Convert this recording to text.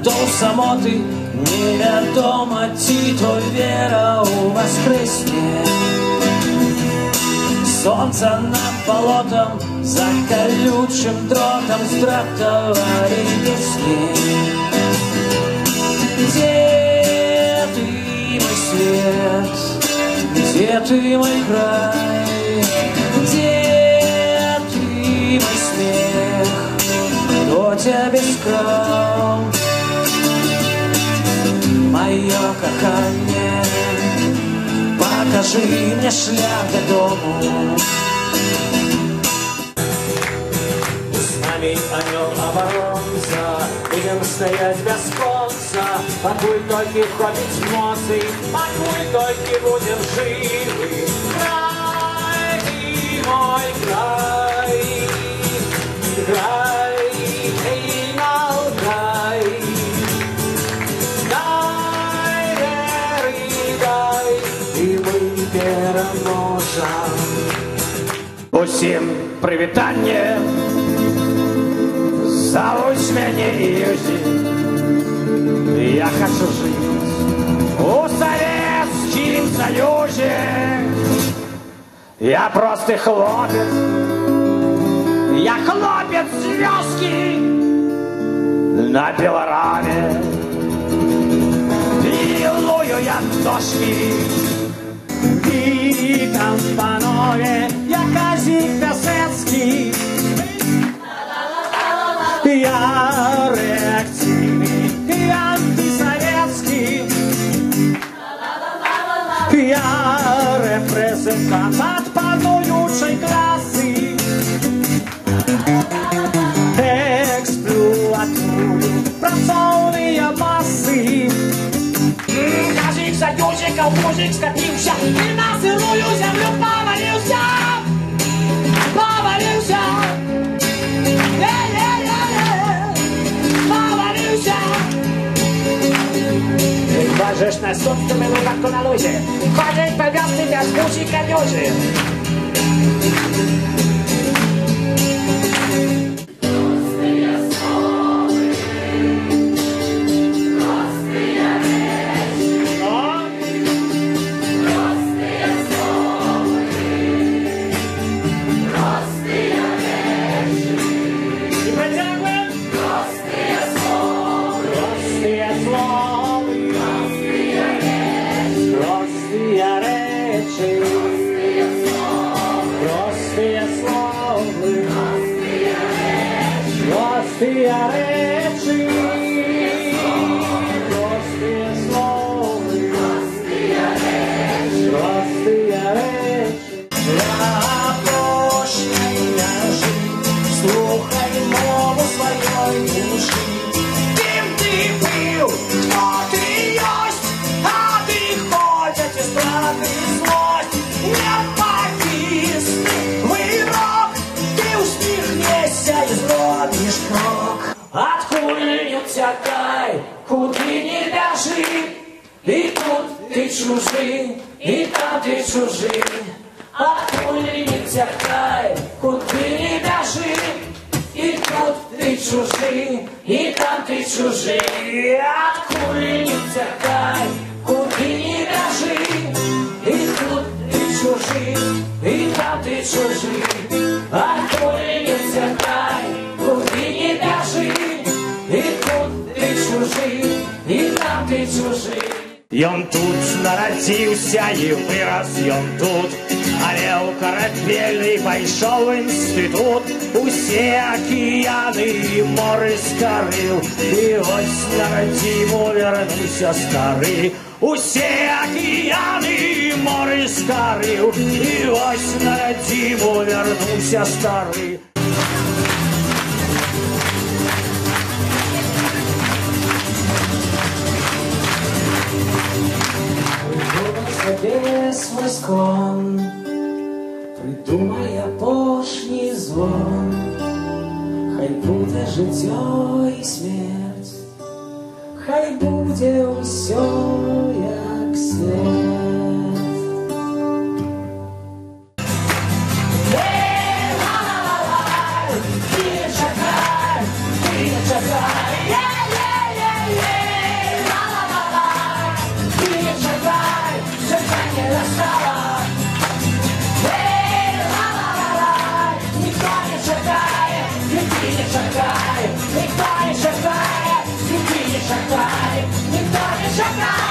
до самоти, невідома ті, то віра у воскресне. Солнце над болотом, за колючим дротом здравствовали весны. Где ты, мой свет? Где ты, мой край? Где ты, мой смех? Кто тебя бескрал? Мое кохание, покажи мне шлях до дому. С нами анёл оборонца, будем стоять без конца, покуль только хватит эмоций, покуль только будем живы. Край, ты мой край, край, эй, Алтай. Дай веры, дай, и мы переможем. Усім привітання, зовуть мене Юзі. Я хочу жить у Советском Союзе. Я просто хлопец, я хлопец звездки на пилораме. Пилую я дошки. Witam panowie, ja Kazik Piasecki. Ja reakcyjny, ja antysowiecki. Ja reprezentant panującej klasy. Eksploatuję pracowne masy. Kazik zadziurzykał, muzyk skapiłся i na syruju землю powaliłся. Powaliłся. Powaliłся. Uważasz na sąd, to było tak na luzie. Chodzić po wiosny, miast buzi kaniuży. Куди не бежи, и тут ты чужий, и там ты чужий. Откуда не тягай, куди не бежи, и тут ты чужий, и там ты чужий. Откуда не тягай, куди не бежи, и тут ты чужий, и там ты чужий. Откуда не тягай, куди не бежи, и тут ты чужий, и там ты чужий. Ён тут народился и вырос, ён тут орел корабельный пошел в институт. Усе океаны море скорил, и ось на родиму вернулся старый. Усе океаны море скорил, и ось на родиму вернулся старый. Себе свой склон, придумай опошній звон. Хай буде життя і смерть, хай буде усьо як світ. Ти чекай, шагай.